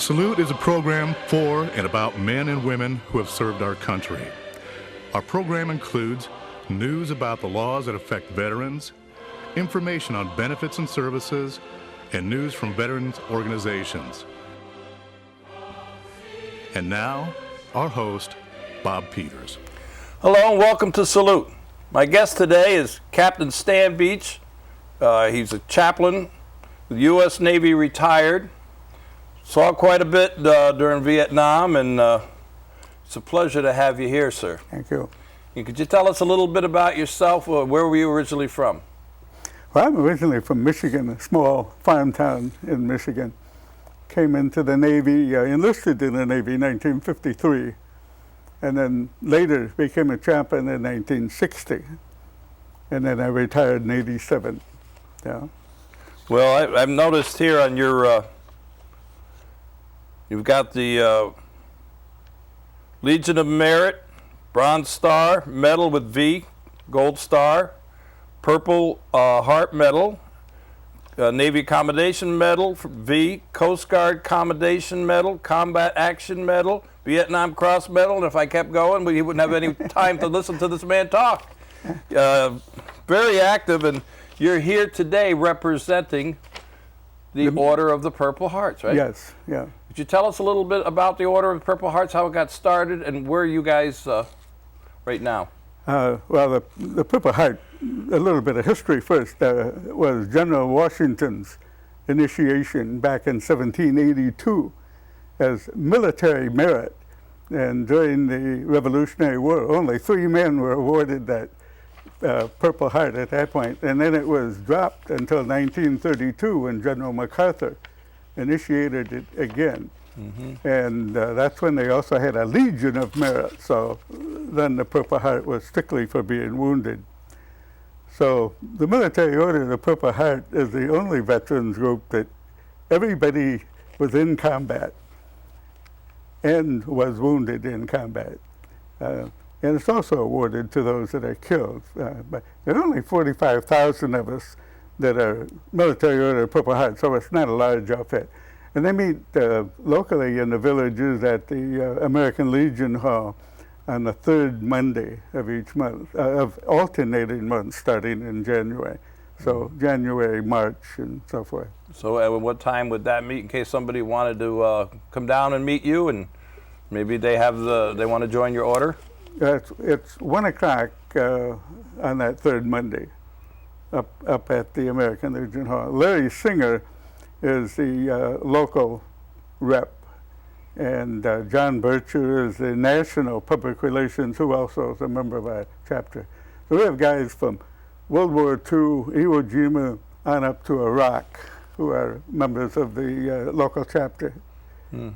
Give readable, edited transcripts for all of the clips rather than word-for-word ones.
Salute is a program for and about men and women who have served our country. Our program includes news about the laws that affect veterans, information on benefits and services, and news from veterans organizations. And now, our host, Bob Peters. Hello and welcome to Salute. My guest today is Chaplain Sam Beach. He's a chaplain, U.S. Navy retired. Saw quite a bit during Vietnam, and it's a pleasure to have you here, sir. Thank you. Could you tell us a little bit about yourself? Where were you originally from? Well, I'm originally from Michigan, a small farm town in Michigan. Came into the Navy, enlisted in the Navy in 1953, and then later became a chaplain in 1960. And then I retired in 87. Yeah. Well, I've noticed here on your, you've got the Legion of Merit, Bronze Star, Medal with V, Gold Star, Purple Heart Medal, Navy Accommodation Medal, V, Coast Guard Commendation Medal, Combat Action Medal, Vietnam Cross Medal, and if I kept going, we wouldn't have any time to listen to this man talk. Very active, and you're here today representing the Order of the Purple Hearts, right? Yes, yeah. Could you tell us a little bit about the Order of the Purple Hearts, how it got started, and where are you guys right now? Well, the Purple Heart, a little bit of history first, was General Washington's initiation back in 1782 as military merit. And during the Revolutionary War, only 3 men were awarded that Purple Heart at that point. And then it was dropped until 1932 when General MacArthur initiated it again. Mm-hmm. And that's when they also had a Legion of Merit. So then the Purple Heart was strictly for being wounded. So the Military Order of the Purple Heart is the only veterans group that everybody was in combat and was wounded in combat. And it's also awarded to those that are killed. But there are only 45,000 of us that are Military Order of the Purple Heart, so it's not a large outfit. And they meet locally in the villages at the American Legion Hall on the 3rd Monday of each month, of alternating months starting in January. So January, March, and so forth. So at what time would that meet in case somebody wanted to come down and meet you, and maybe they want to join your order? It's 1 o'clock on that 3rd Monday up at the American Legion Hall. Larry Singer is the local rep, and John Bircher is the national public relations, who also is a member of our chapter. So we have guys from World War II, Iwo Jima, on up to Iraq, who are members of the local chapter.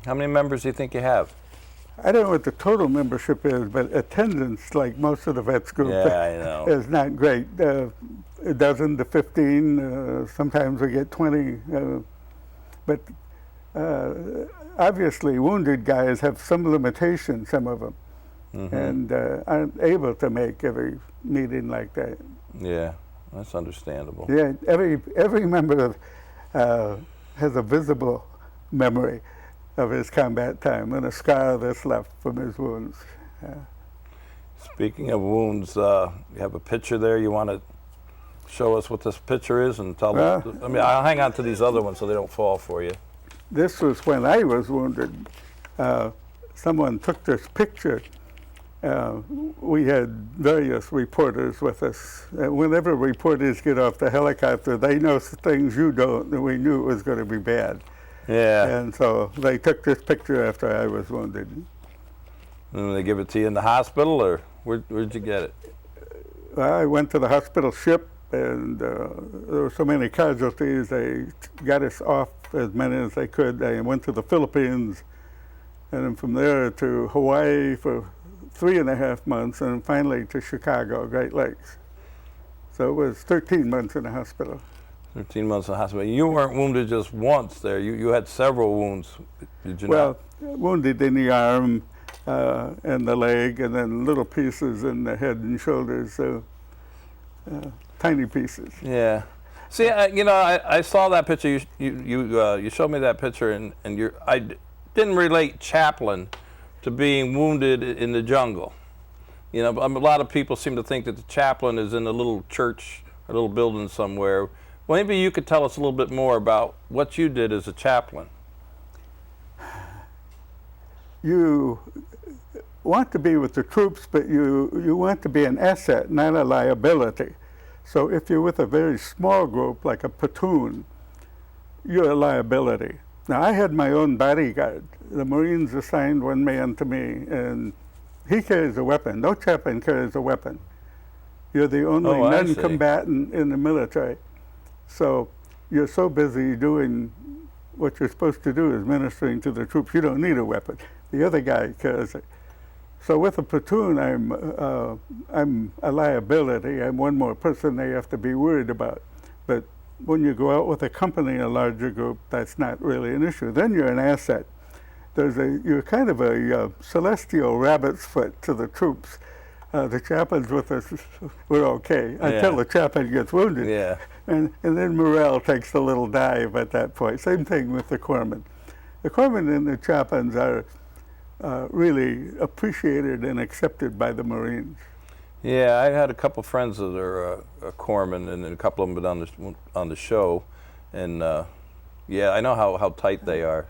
How many members do you think you have? I don't know what the total membership is, but attendance, like most of the vets group, is not great. A dozen to 15, sometimes we get 20. But obviously, wounded guys have some limitations, some of them, and aren't able to make every meeting like that. Yeah, that's understandable. Yeah, every member has a visible memory of his combat time and a scar that's left from his wounds. Speaking of wounds, you have a picture there. You want to show us what this picture is and tell us? I mean, I'll hang on to these other ones so they don't fall for you. This was when I was wounded. Someone took this picture. We had various reporters with us. Whenever reporters get off the helicopter, they know things you don't, and we knew it was going to be bad. Yeah. And so they took this picture after I was wounded. And they give it to you in the hospital, or where'd you get it? I went to the hospital ship, and there were so many casualties, they got us off as many as they could. I went to the Philippines, and then from there to Hawaii for 3.5 months, and finally to Chicago, Great Lakes. So it was 13 months in the hospital. 13 months in the hospital. You weren't wounded just once there. You had several wounds, did you not? Well, wounded in the arm and the leg, and then little pieces in the head and shoulders, so tiny pieces. Yeah. See, I saw that picture. You showed me that picture, and didn't relate chaplain to being wounded in the jungle. You know, a lot of people seem to think that the chaplain is in a little church, a little building somewhere. Well, maybe you could tell us a little bit more about what you did as a chaplain. You want to be with the troops, but you want to be an asset, not a liability. So if you're with a very small group, like a platoon, you're a liability. Now, I had my own bodyguard. The Marines assigned one man to me, and he carries a weapon. No chaplain carries a weapon. You're the only non-combatant in the military. So you're so busy doing what you're supposed to do, is ministering to the troops, you don't need a weapon. The other guy carries it. So with a platoon, I'm a liability. I'm one more person they have to be worried about. But when you go out with a company, a larger group, that's not really an issue. Then you're an asset. You're kind of a celestial rabbit's foot to the troops. The chaplains with us, we're okay until the chaplain gets wounded. Yeah. And then morale takes a little dive at that point. Same thing with the corpsmen. The corpsmen and the chaplains are really appreciated and accepted by the Marines. Yeah, I had a couple friends that are corpsmen, and a couple of them been on the show, and yeah, I know how tight they are.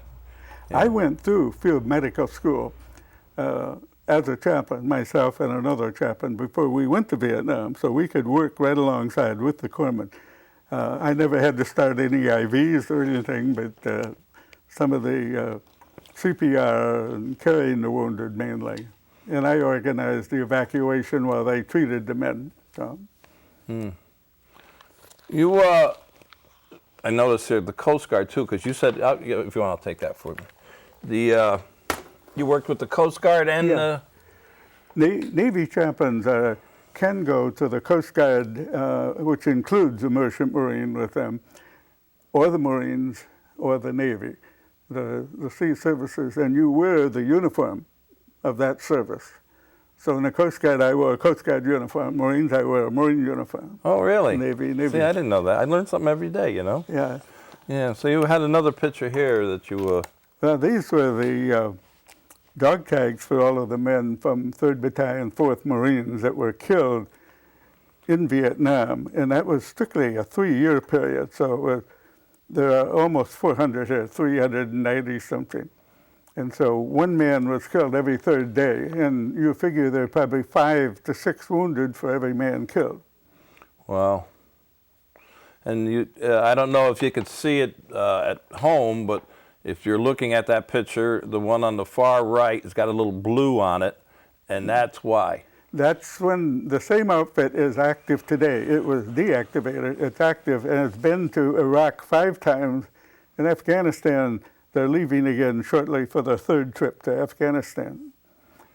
Yeah. I went through field medical school as a chaplain, myself and another chaplain, before we went to Vietnam, so we could work right alongside with the corpsmen. I never had to start any IVs or anything, but some of the CPR and carrying the wounded mainly. And I organized the evacuation while they treated the men. So. You, I noticed here the Coast Guard too, because you said, if you want, I'll take that for me. You worked with the Coast Guard and Navy chaplains can go to the Coast Guard, which includes a merchant marine with them, or the Marines, or the Navy, the sea services, and you wear the uniform of that service. So in the Coast Guard, I wore a Coast Guard uniform. Marines, I wear a Marine uniform. Oh, really? Navy. See, I didn't know that. I learned something every day, you know? Yeah. Yeah, so you had another picture here that you... Well, these were the dog tags for all of the men from 3rd Battalion, 4th Marines that were killed in Vietnam. And that was strictly a 3-year period. So there are almost 400 here, 390 something. And so one man was killed every 3rd day, and you figure there are probably 5 to 6 wounded for every man killed. Wow. And you, I don't know if you could see it at home, but if you're looking at that picture, the one on the far right has got a little blue on it, and that's why. That's when the same outfit is active today. It was deactivated, it's active, and it's been to Iraq 5 times. In Afghanistan, they're leaving again shortly for their 3rd trip to Afghanistan.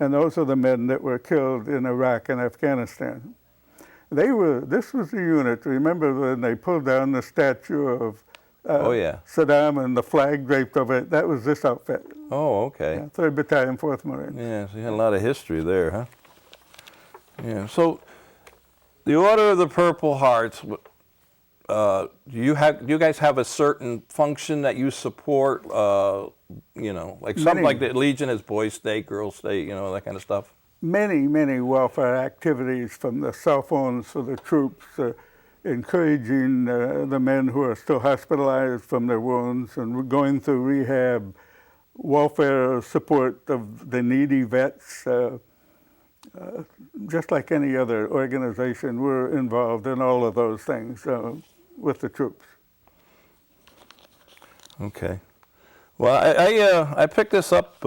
And those are the men that were killed in Iraq and Afghanistan. This was the unit, remember when they pulled down the statue of Saddam and the flag draped over it? That was this outfit. Oh, okay. Yeah, 3rd Battalion, 4th Marines. Yeah, so you had a lot of history there, huh? Yeah, so the Order of the Purple Hearts, do you guys have a certain function that you support? You know, like something like the Legion has Boys State, Girls State, you know, that kind of stuff? Many, many welfare activities, from the cell phones for the troops, encouraging the men who are still hospitalized from their wounds and going through rehab, welfare support of the needy vets. Just like any other organization, we're involved in all of those things with the troops. Okay. Well, I picked this up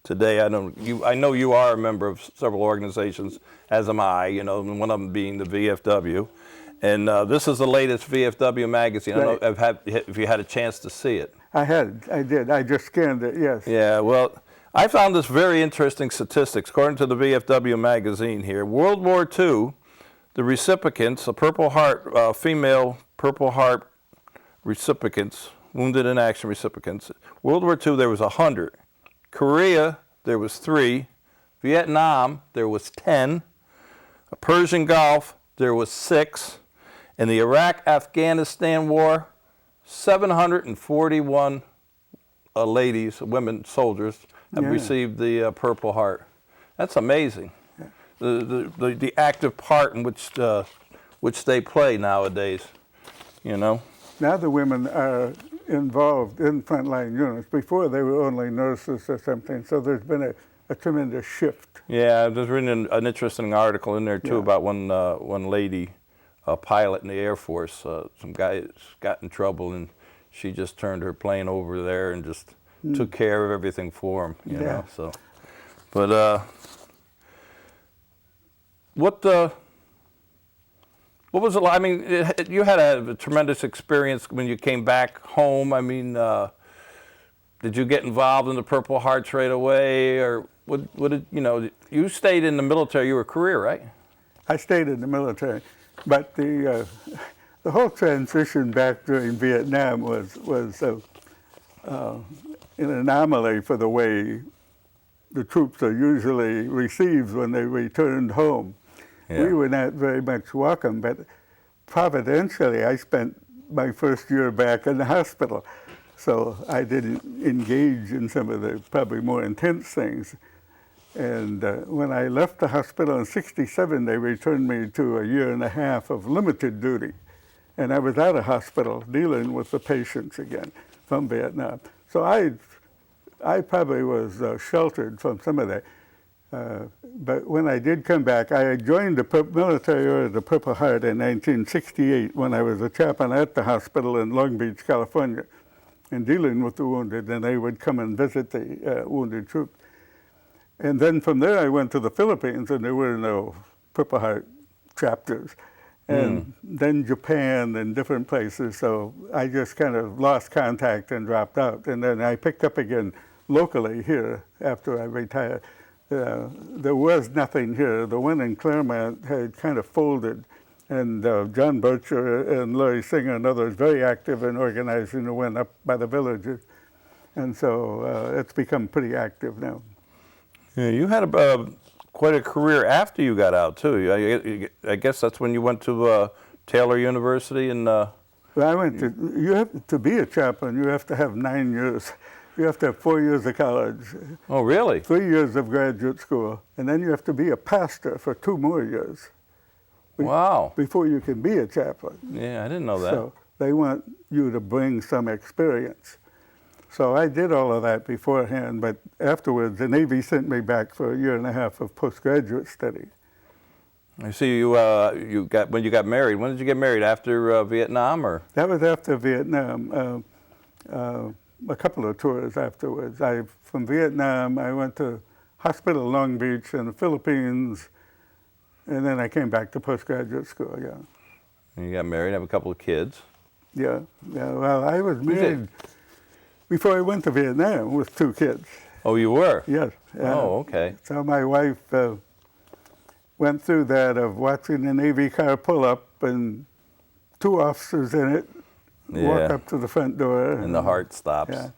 today. I know you are a member of several organizations, as am I. You know, one of them being the VFW, and this is the latest VFW magazine. Right. I don't know if you had a chance to see it. I did. I just scanned it. Yes. Yeah. Well, I found this very interesting statistics. According to the VFW magazine here, World War II, the recipients, the Purple Heart, female Purple Heart recipients, wounded in action recipients. World War II, there was 100. Korea, there was 3. Vietnam, there was 10. Persian Gulf, there was 6. In the Iraq-Afghanistan war, 741 ladies, women soldiers, have Yeah. received the Purple Heart. That's amazing. The active part in which they play nowadays, you know. Now the women are involved in frontline units. Before they were only nurses or something, so there's been a tremendous shift. Yeah, there's written an interesting article in there too Yeah. about one lady, a pilot in the Air Force. Some guy got in trouble and she just turned her plane over there and just took care of everything for him. You know, so. But what was it like? I mean, you had a tremendous experience when you came back home. I mean, did you get involved in the Purple Hearts right away, or what did you know? You stayed in the military. You were a career, right? I stayed in the military, but the whole transition back during Vietnam was an anomaly for the way the troops are usually received when they returned home. Yeah. We were not very much welcome, but providentially, I spent my first year back in the hospital, so I didn't engage in some of the probably more intense things. And when I left the hospital in '67, they returned me to a year and a half of limited duty. And I was at a hospital dealing with the patients again from Vietnam. So I probably was sheltered from some of that. But when I did come back, I joined the military order of the Purple Heart in 1968 when I was a chaplain at the hospital in Long Beach, California, and dealing with the wounded, and they would come and visit the wounded troops. And then from there I went to the Philippines, and there were no Purple Heart chapters. And then Japan and different places, so I just kind of lost contact and dropped out. And then I picked up again locally here after I retired. There was nothing here. The one in Claremont had kind of folded, and John Bircher and Larry Singer and others very active in organizing the one up by the villages. And so it's become pretty active now. Yeah, you had quite a career after you got out too. I guess that's when you went to Taylor University and. Well, I went to. You have to be a chaplain. You have to have 9 years. You have to have 4 years of college. Oh, really? 3 years of graduate school, and then you have to be a pastor for 2 more years. Wow. Before you can be a chaplain. Yeah, I didn't know that. So they want you to bring some experience. So I did all of that beforehand, but afterwards the Navy sent me back for a year and a half of postgraduate study. I see you. You got when you got married. When did you get married? After Vietnam, or? That was after Vietnam. A couple of tours afterwards. From Vietnam, I went to Hospital Long Beach in the Philippines, and then I came back to postgraduate school. Yeah. And you got married, have a couple of kids. Yeah. Well, I was married before I went to Vietnam with 2 kids. Oh, you were? Yes. Oh, okay. So my wife went through that of watching the Navy car pull up and 2 officers in it walk up to the front door. And the heart stops. Yeah.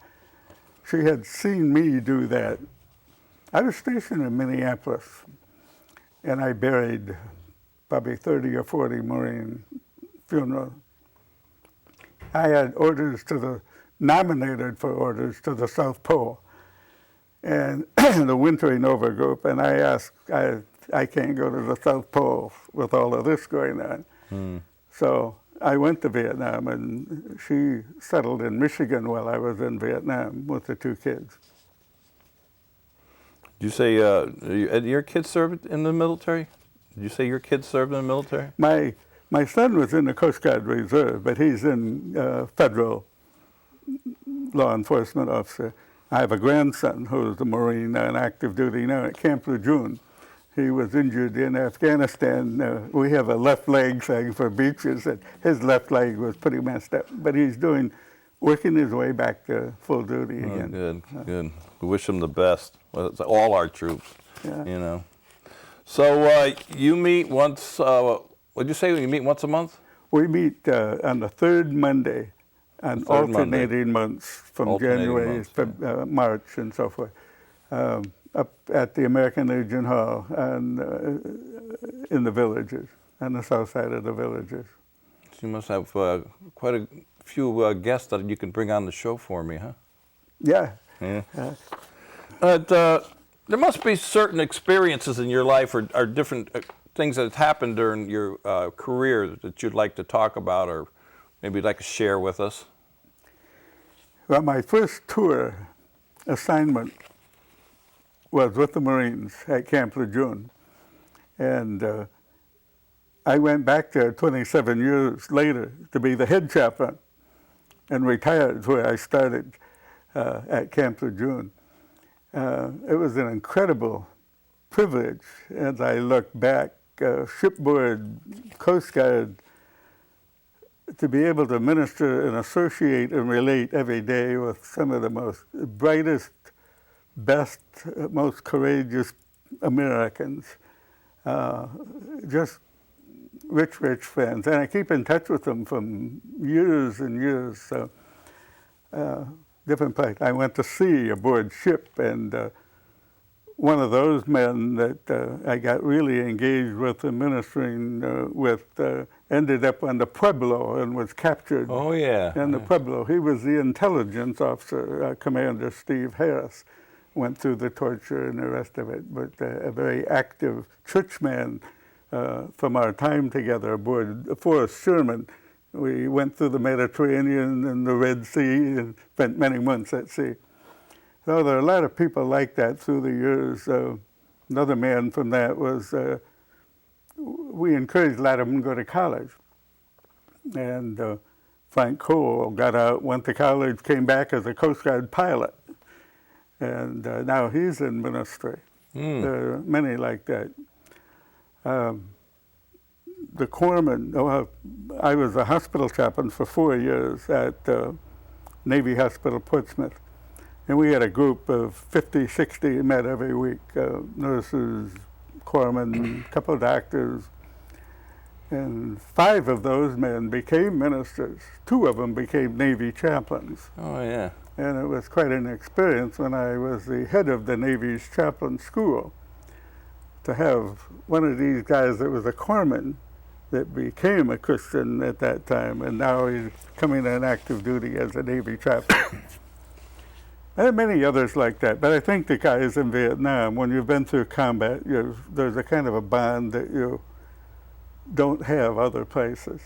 She had seen me do that. I was stationed in Minneapolis, and I buried probably 30 or 40 Marine funerals. I had orders nominated for orders to the South Pole and the wintering over group, and I asked, I can't go to the South Pole with all of this going on. So I went to Vietnam, and she settled in Michigan while I was in Vietnam with the 2 kids. Did you say your kids served in the military? Did you say your kids served in the military? My son was in the Coast Guard Reserve, but he's in federal law enforcement officer. I have a grandson who's a Marine on active duty now at Camp Lejeune. He was injured in Afghanistan. We have a left leg thing for beaches, and his left leg was pretty messed up. But he's working his way back to full duty again. Good, good. We wish him the best. Well, it's all our troops, Yeah. you know. So you meet once, what'd you say, you meet once a month? We meet on the 3rd Monday on alternating months from Alternating January months, to March and so forth. Up at the American Legion Hall and in the villages, on the south side of the villages. So you must have quite a few guests that you can bring on the show for me, huh? Yeah. Yeah. There must be certain experiences in your life or different things that have happened during your career that you'd like to talk about or maybe you'd like to share with us. Well, my first tour assignment was with the Marines at Camp Lejeune. And I went back there 27 years later to be the head chaplain and retired where I started at Camp Lejeune. It was an incredible privilege as I look back, shipboard, Coast Guard, to be able to minister and associate and relate every day with some of the most brightest, best, most courageous Americans. Just rich, rich friends. And I keep in touch with them from years and years. So, different places. I went to sea aboard ship, and one of those men that I got really engaged with and ministering with ended up on the Pueblo and was captured. Oh, yeah. In the Pueblo. He was the intelligence officer, Commander Steve Harris. Went through the torture and the rest of it, but a very active churchman from our time together aboard Forrest Sherman. We went through the Mediterranean and the Red Sea and spent many months at sea. So there are a lot of people like that through the years. Another man from that was, we encouraged a lot of them to go to college. And Frank Cole got out, went to college, came back as a Coast Guard pilot. And now he's in ministry. There are many like that. The corpsman, I was a hospital chaplain for 4 years at Navy Hospital Portsmouth. And we had a group of 50, 60 met every week, nurses, corpsmen, a couple of doctors. And 5 of those men became ministers. 2 of them became Navy chaplains. Oh, yeah. And it was quite an experience when I was the head of the Navy's chaplain school to have one of these guys that was a corpsman that became a Christian at that time, and now he's coming on active duty as a Navy chaplain. There are many others like that, but I think the guys in Vietnam, when you've been through combat, there's a kind of a bond that you don't have other places.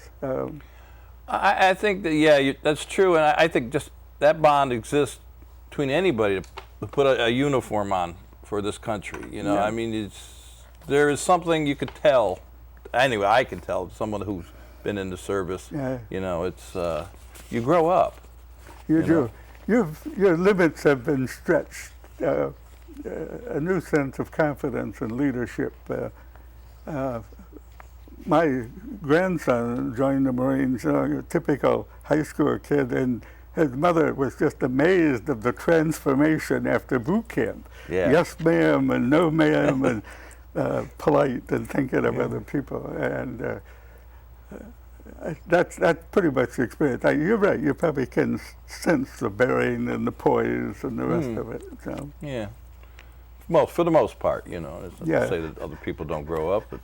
I think that, yeah, that's true, and I think just that bond exists between anybody to put a uniform on for this country. You know, Yeah. I mean, there is something you could tell. Anyway, I can tell someone who's been in the service. Yeah. You know, it's you grow up. You know? do. Your limits have been stretched. A new sense of confidence and leadership. My grandson joined the Marines, a typical high school kid, and his mother was just amazed of the transformation after boot camp. Yeah. Yes, ma'am, and no, ma'am, and polite and thinking of other people. And that's pretty much the experience. You're right. You probably can sense the bearing and the poise and the rest of it. So. Yeah. Well, for the most part, you know. It's not Yeah. to say that other people don't grow up, but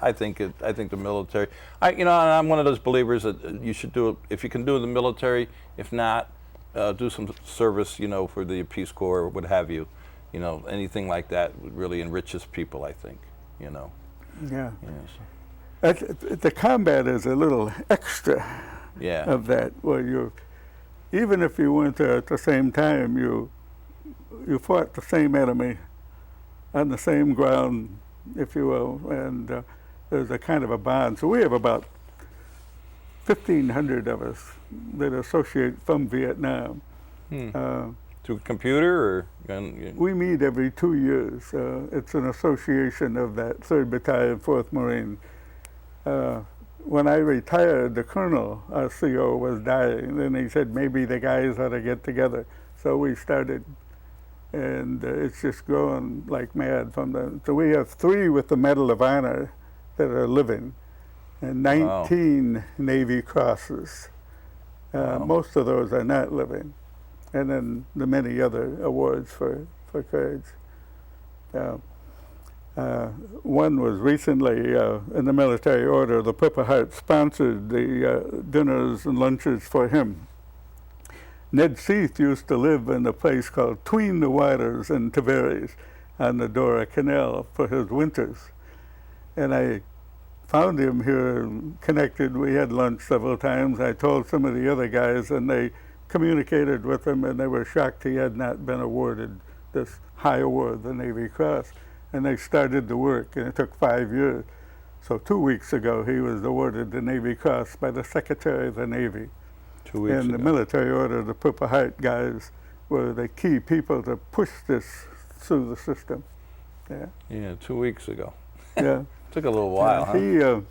I think the military. I'm one of those believers that you should do it if you can do the military. If not, do some service, for the Peace Corps or what have you. Anything like that really enriches people, I think. Yeah. Yes. The combat is a little extra Yeah. of that, where even if you weren't there at the same time, you fought the same enemy on the same ground, if you will, and there's a kind of a bond. So we have about 1,500 of us that associate from Vietnam. Through computer or? We meet every 2 years. It's an association of that 3rd Battalion, 4th Marine. When I retired, the colonel, our CO, was dying, and he said maybe the guys ought to get together. So we started, and it's just growing like mad so we have 3 with the Medal of Honor that are living, and 19 Navy crosses. Most of those are not living, and then the many other awards for courage. One was recently in the military order. The Purple Heart sponsored the dinners and lunches for him. Ned Seath used to live in a place called Tween the Waters in Tavares on the Dora Canal for his winters. And I found him here, connected. We had lunch several times. I told some of the other guys, and they communicated with him, and they were shocked he had not been awarded this high award, the Navy Cross. And they started the work, and it took 5 years. So 2 weeks ago, he was awarded the Navy Cross by the Secretary of the Navy. 2 weeks And ago. the Military Order of the Purple Heart guys were the key people to push this through the system. Yeah. Yeah, 2 weeks ago. Yeah. Took a little while, huh?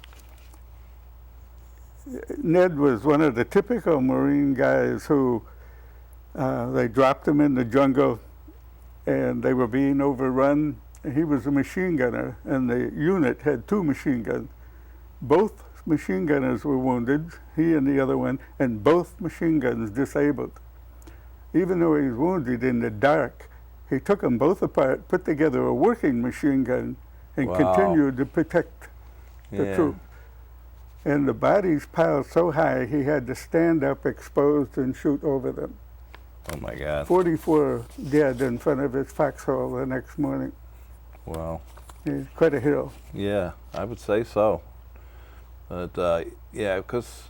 Ned was one of the typical Marine guys who they dropped him in the jungle and they were being overrun. He was a machine gunner, and the unit had 2 machine guns. Both machine gunners were wounded, he and the other one, and both machine guns disabled. Even though he was wounded in the dark, he took them both apart, put together a working machine gun, and Wow. continued to protect the Yeah. troops. And the bodies piled so high, he had to stand up exposed and shoot over them. Oh my God. 44 dead in front of his foxhole the next morning. Wow. He's quite a hero. Yeah, I would say so. But yeah, because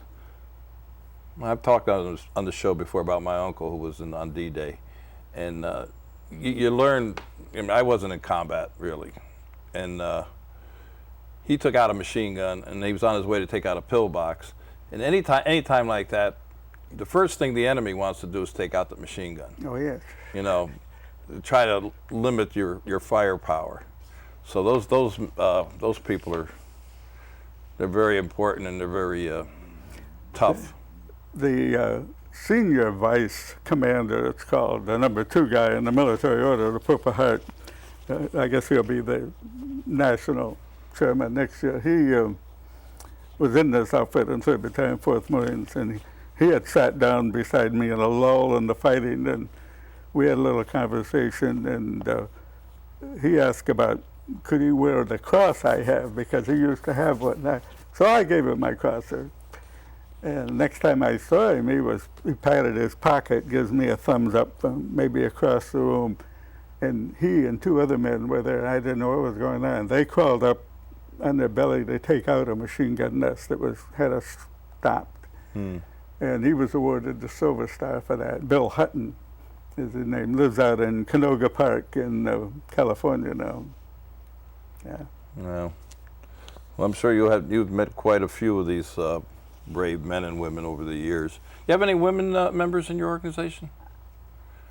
I've talked on the show before about my uncle who was on D-Day, and you learn. I mean, I wasn't in combat really, and he took out a machine gun, and he was on his way to take out a pillbox. And anytime like that, the first thing the enemy wants to do is take out the machine gun. Oh, yes. You know, try to limit your firepower. So those people they're very important, and they're very tough. The senior vice commander, it's called, the number 2 guy in the Military Order of the Purple Heart, I guess he'll be the national chairman next year. He was in this outfit in 3rd Battalion, 4th Marines, and he had sat down beside me in a lull in the fighting, and we had a little conversation, and he asked about could he wear the cross I have, because he used to have one. So I gave him my cross. And next time I saw him, he patted his pocket, gives me a thumbs up, maybe across the room. And he and 2 other men were there. I didn't know what was going on. They crawled up on their belly to take out a machine gun nest that had us stopped. And he was awarded the Silver Star for that. Bill Hutton is his name. Lives out in Canoga Park in California now. Yeah. No. Well, I'm sure you've met quite a few of these brave men and women over the years. You have any women members in your organization?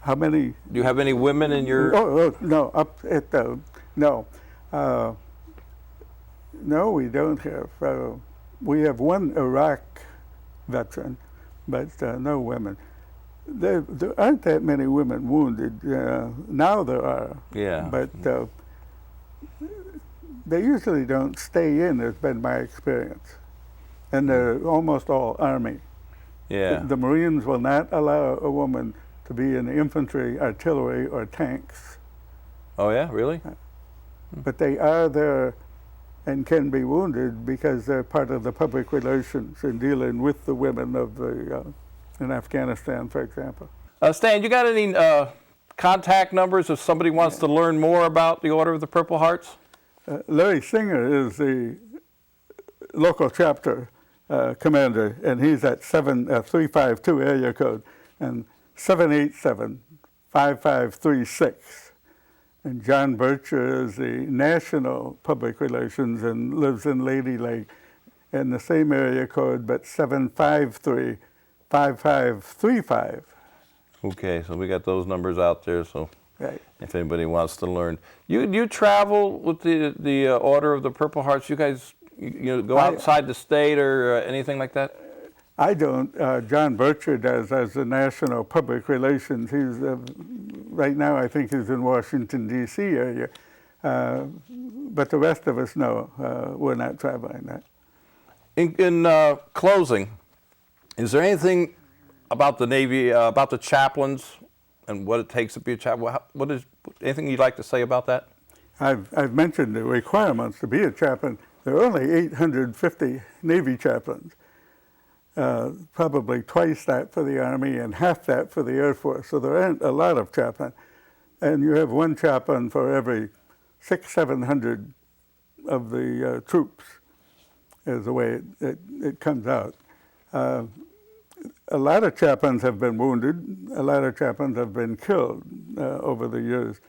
How many? Do you have any women in your? Oh no, up at the no. No, we don't have. We have one Iraq veteran, but no women. There aren't that many women wounded. Now there are. Yeah. But they usually don't stay in, has been my experience. And they're almost all Army. Yeah. The Marines will not allow a woman to be in the infantry, artillery, or tanks. Oh yeah, really? But they are there and can be wounded because they're part of the public relations in dealing with the women of in Afghanistan, for example. Stan, you got any contact numbers if somebody wants to learn more about the Order of the Purple Hearts? Larry Singer is the local chapter commander, and he's at 352 area code and 787-5536. And John Bircher is the national public relations and lives in Lady Lake in the same area code, but 753-5535. Okay, so we got those numbers out there. So Right. if anybody wants to learn, you travel with the Order of the Purple Hearts. You guys, you go outside the state or anything like that? I don't. John Bircher does as the national public relations. He's right now. I think he's in Washington D.C. area, but the rest of us, no, we're not traveling that. In closing, is there anything about the Navy, about the chaplains, and what it takes to be a chaplain? What is anything you'd like to say about that? I've mentioned the requirements to be a chaplain. There are only 850 Navy chaplains. probably twice that for the Army and half that for the Air Force. So there aren't a lot of chaplains. And you have one chaplain for every 700 of the troops, is the way it comes out. A lot of chaplains have been wounded. A lot of chaplains have been killed over the years.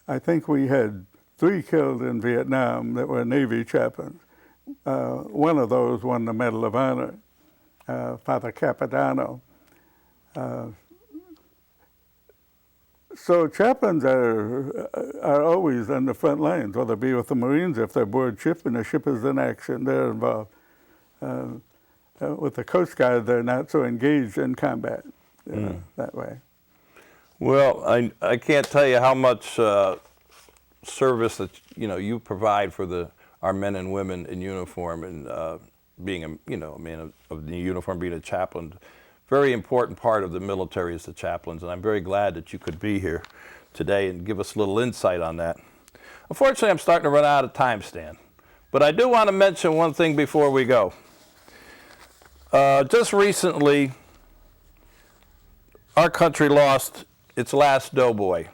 I think we had 3 killed in Vietnam that were Navy chaplains. One of those won the Medal of Honor, Father Capodanno. So chaplains are always on the front lines, whether it be with the Marines, if they're aboard ship and the ship is in action, they're involved. With the Coast Guard, they're not so engaged in combat that way. Well, I can't tell you how much service that you provide for our men and women in uniform, and being a man of the uniform, being a chaplain. Very important part of the military is the chaplains, and I'm very glad that you could be here today and give us a little insight on that. Unfortunately, I'm starting to run out of time, Stan, but I do want to mention one thing before we go. Just recently, our country lost its last doughboy.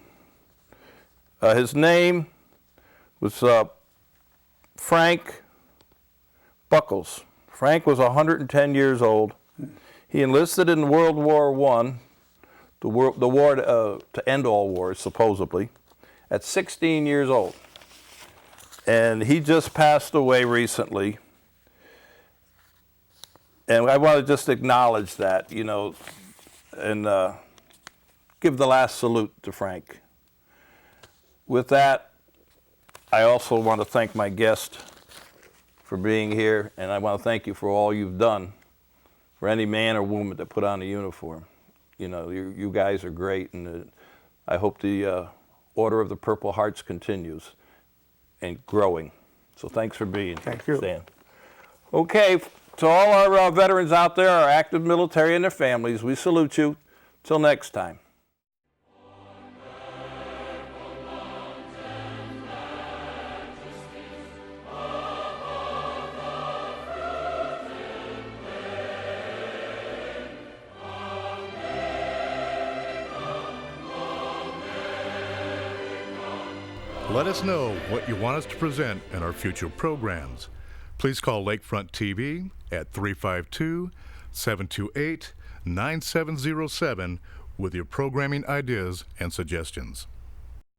His name was Frank Buckles. Frank was 110 years old. He enlisted in World War I, the war to end all wars, supposedly, at 16 years old. And he just passed away recently. And I want to just acknowledge that, and give the last salute to Frank. With that, I also want to thank my guest for being here, and I want to thank you for all you've done for any man or woman to put on a uniform. You guys are great, and I hope the Order of the Purple Hearts continues and growing. So thanks for being here, Thank you. Stan. Okay, to all our veterans out there, our active military and their families, we salute you. Till next time. Let us know what you want us to present in our future programs. Please call Lakefront TV at 352-728-9707 with your programming ideas and suggestions.